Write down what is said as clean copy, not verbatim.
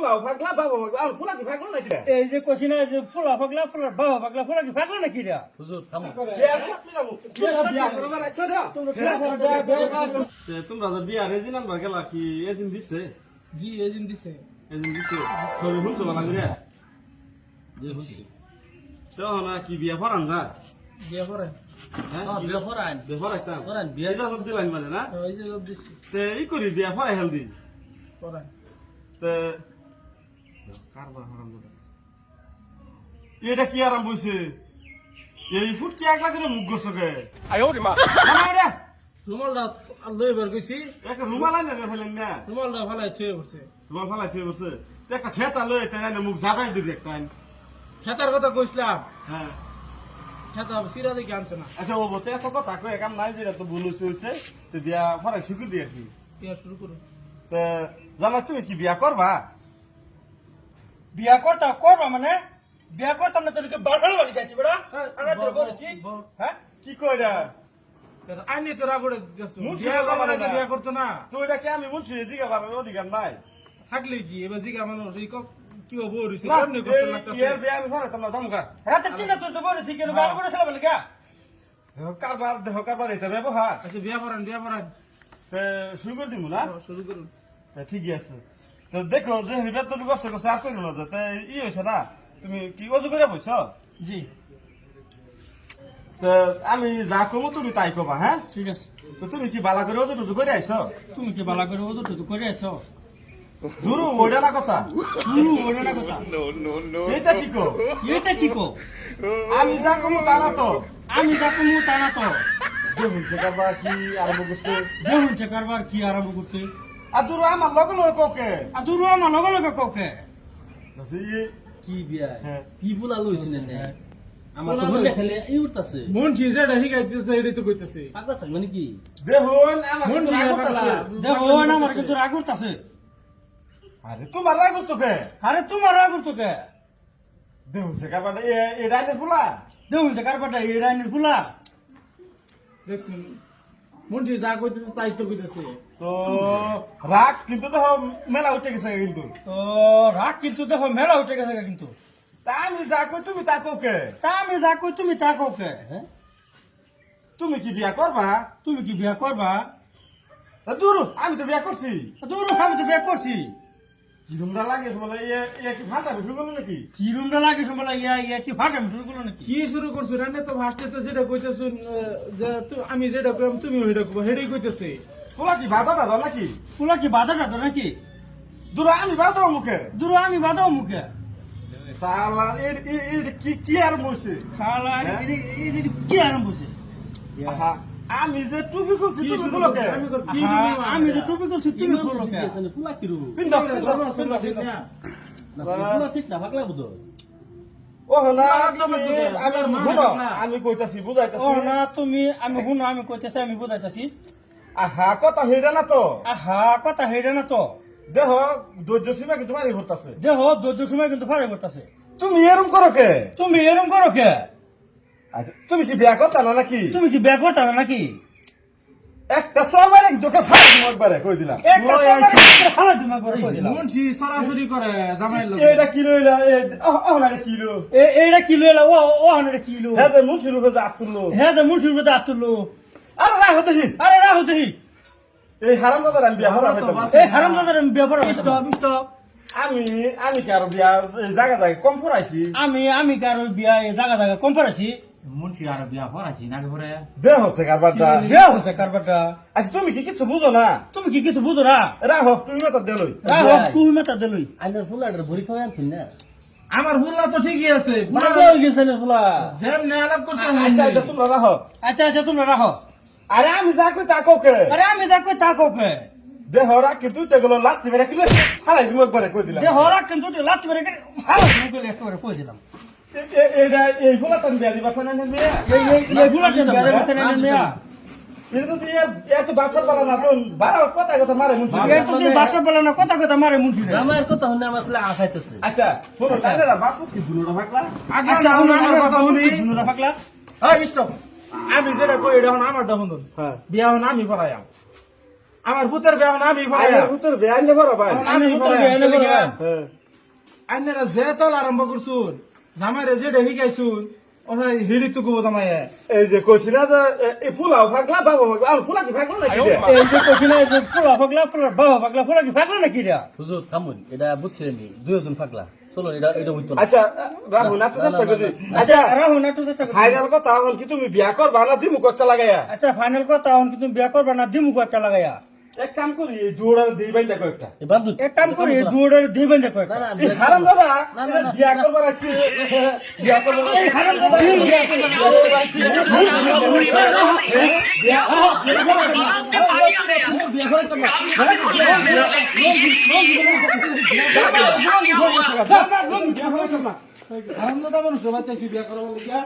ফুলাও ফাগলা বাবা আর ফুলা কি ফাগলা নাকি রে এই যে কইছিনা যে ফুলা পাগলা ফুলা বাবা পাগলা ফুলা কি পাগলা নাকি রে হুজুর থামো বিয়া সাথে না বিয়া করবার আইছো না তোমরা যে বিয়া রেজিন আনবার গেলা কি এজিন দিছে জি এজেন্ট দিছে এজিন দিছে তুমি হুনছো না রে জি হইছে তো না কি বিয়া পরান যা বিয়া করে হ্যাঁ বিয়া করান বিয়া পরাইতাম করান বিয়া ইজাজত দিলাম মানে না এই যে জব দিছি তে ই করি বিয়া পরাই হেলদি করান তে কারবার হারাম দাদা এটা কি আরাম বইছে এই ফুট কি একলা করে মুখ গছকে আয় ওরে মা না রুমাল দাও লই বার কইছি একটা রুমাল আইনা দে ফেলেন না রুমাল দাও ফালাই ছুঁয়ে পড়ছে রুমাল ফালাই থুয়ে বসে একটা খেতা লই তাই না মুখ জাগাই দিবি একটা খেতার কথা কইছিলাম হ্যাঁ খেতা সিরা দেখে আনছে না আচ্ছা ও বলতে এত কথা কই কাম নাই যেটা তো ভুল হইছে তো বিয়া পরাই শুকুর দিয়ে কি বিয়া শুরু করুন তে জামাই তুমি কি বিয়া করবা বিয়া করবা মানে বিয়া করতাম না তোকে বাড়াল বাড়ি যাচ্ছি বেড়া আমরা তোর বলেছি হ্যাঁ কি কইরা আইনি তো রাগড়ে দিতেছ মুন্সি বিয়া বললাম করার না। বিয়া করতো না তো এটা কি আমি মুন্সি জিগাবার অধিকার নাই থাকলে কি এবার জিগা মানুষ এই কি হবো রইছে না, কেমনে করতে এই লাগতাছে বিয়ের বিয়া আমি পরাইতাম না জামুকা রাতে তিনটা তোর তো বলেছি কেন গাল করে ছেলে বলে কা কারবার দেহ কারবার এটা ব্যবহার আচ্ছা বিয়া করান তে শুরু করে দিব না শুরু করুন তা ঠিকই আছে তো দেখো যে হিবের তুমি কষ্ট করছে আর করো না যাতে ই হয়েছে না তুমি কি অজু করে বইছ জি তো আমি যা কমো তুমি তাই কবা হ্যাঁ ঠিক আছে তো তুমি কি বালা করে অজু টজু করে আইছ তুমি কি বালা করে ওজো তো করে আছো দূর ওইটা না কথা শুরু ওরে না কথা এইটা কি কো এটা কি কো আমি যা কমো তা না তো আমি যাকো মু তা না তো দেখুন সে কারবার কি আরম্ভ করছে দেখুন সে কারবার কি আরম্ভ করছে আর দূর আমার লগে লগে কোকে আর দূর আমার লগে লগে কোকে কি বিয়া হ্যাঁ। কি বলা লইছেন না আমার তো পোলা মনে লইছে। খেলে এই উঠতাছে মন যেটা শিখাইতেছে এটাই তো কইতেছে পাগলা সাক মানে কি দেখুন আমার মন কিন্তু রাগ করতাছে। দেখো আমার কিন্তু রাগ করতেছে আরে তোমার রাগ করতো আরে তোমার রাগ করতো কে দেখুন সে কারবার এই রাইনে ফুলা দেখুন সে কারবারটা এই রাইনের ফুলা দেখছেন মন যা কইতেছে তাই তো কইতেছে তো রাগ কিন্তু দেখো মেলা উঠে গেছে কিন্তু তো রাগ কিন্তু দেখো মেলা উঠে গেছে কিন্তু তা আমি যা কই তুমি তা কোকে তা আমি যা কই তুমি তা কোকে হ্যাঁ তুমি কি বিয়া করবা তুমি কি বিয়া করবা দূর আমি তো বিয়া করছি দূর আমি তো বিয়া করছি কি রুমটা লাগে বলে ইয়ে কি ফাটা শুরু করলো নাকি কি রুমটা লাগে সময় ইয়া ইয়া কি ফাটাম শুরু করলো নাকি কি শুরু করছো রান্না তো ফার্স্টে তো যেটা কইতেছ যে আমি যেটা কইম তুমি ওইটা কইবা হেডেই কইতেছে তোলা কি বাধাটা দাও নাকি ফুলা কি বাধাটা তো নাকি দূর আমি বাধা মুখে দূর আমি বাধাও মুখে সালা কি আর মইছে শালা কি আরম্ভ হয়েছে আহা, আমি যে টুপি খুলছি কি তুমি শুরু গুলোকে করছো? আমি কই, কি আমি তো টুপি করছি তুমি করলো কে ফুলা কি রু পিন্দা না ফুলা ঠিক না পাগলা বুঝো ও না একদম তুমি বুঝে, আমি আমার মা বুঝো, না। আমি কইতাছি ও বুঝাইতাছি না তুমি আমি শুনো আমি কইতেছি আমি বুঝাইতেছি আহা কথা হেডা না তো আহা কথা হেডে না তো দেহ ধৈর্য সীমা কিন্তু মারি ভরতাছে দেহ দৈর্য সময় কিন্তু ফারে করতেছে তুমি এরম করো কে তুমি এরম করো কে আচ্ছা তুমি কি বিয়া করতা না নাকি তুমি কি বিয়া করতে না নাকি একটা সময় নাকি তোকে ফাড়ি দিব একবারে কই দিলাম একটা সময় হালা দিমা করে কই দিলাম মন সরাসরি করে জামাই লোক এটা কিলো এলা না কিলো এইটা কিলো এলা ও হান্ড্রেড কিলো হ্যাঁ যে মুন্সির রূপে যে আতুরলো হ্যাঁ তো মুসুর মধ্যে আতুলো আরে রাখ দেখি আরে রাহু দেহি এই হারাম দাদার আমি বিয়া হরা হইতাম এই হারাম দাদার ব্যাপার স্টপ আমি কি আর বিয়া জায়গা জায়গা কম পড়াইছি আমি কারো বিয়া জায়গা জায়গা কম পারাছি মুন্সি আর বিয়া করাছি না করে দেহ হচ্ছে কারবারটা বিয়া হচ্ছে কারবারটা আচ্ছা তুমি কি কিছু বুঝো না তুমি কি কিছু বুঝো না রাখো তুমি মাথা দেলই রাহো তুই মাথা দিলই আইনার ফুলাটার ভরি খাওয়া আনছেন না আমার ভুলা তো ঠিকই আছে পাগলা হয়ে গেছে না ফুলা যেম নেলাপ করতে আচ্ছা আচ্ছা তোমরা রাখো আচ্ছা আচ্ছা তোমরা রাখো আরে আমি যা কই তা কোকে আরে আমি যা কই তা কোকে দেহ রাখি দুইটা গুলো লাস্ট মেরে কিলো হালাই দিব একবারে কই দিলাম যে হরা কিন্তু লাত করে হালা তুমি কইলে একেবারে কই দিলাম এইটা এই গুলা টান বিয়া দিবা সানা মেয়া এই গুলা কেন বেরে বসে না মিয়া এটা তো দিয়ে এত ব্যবসা করা না কোন বারো কথা মারে মুন্সি এই তো তুই বাসা বলে না কথা কথা মারে মুন্সি জামাইয়ের কথা শুনে আমার ফুলা আখাইতেছে আচ্ছা শোনো তাইরা বাপু কি দুনো রাখলা আগে আচ্ছা না আমার কথা শুনি দুনুরা পাকলা এই স্টপ আমি যেটা কই এটা হন আমার দাহন হ্যাঁ বিয়া হন আমি করাইয়াম আমার পুতের বিয়া হন আমি করাইয়াম উত্তর বেআইন নেবার ভাই আমি উত্তর করাইয়াম বিয়া নেবার। হ্যাঁ আইনারা যে তল আরম্ভ করছুন জামাইরে যেটা শিখাইছুন ওরা হিড়ি তো কব জামাইয়ে এই যে কইছি না যে এই ফুলাও ফাগলা বাবা ফাগলা আর ফুলা কি ফাগলা নাকি রে? এই যে কঠিন এই যে ফুলা ফাগলা ফুলা বাবা ফাগলা ফুলা কি ফাগলা নাকি রে হুজুর থামুন এটা বুঝছিলেন নি দুইজন পাগলা চলো এটা হইতো না আচ্ছা রাহু না তো চেষ্টা করি আচ্ছা আচ্ছা রাহুল না তো চেষ্টা কর ফাইনাল কথা এখন কি তুমি বিয়া করবা না দিমু কষ্ট লাগাইয়া আচ্ছা ফাইনাল কথা এখন কি তুমি বিয়া করবা না দিমু একটা লাগাইয়া এক কাম করি এই দুড়ার দেই বাইন্দা কয়েকটা এবার দুই এক কাম করি দুড়ের দিবেন দেখো না না এই হারাম দাদা বিয়া করবার আসছি বিয়া করবার এই হারাম দাদা বিয়া করবার আসছি আরাম দাদা মানুষ বাচ্চা বিয়া করার লাগিয়া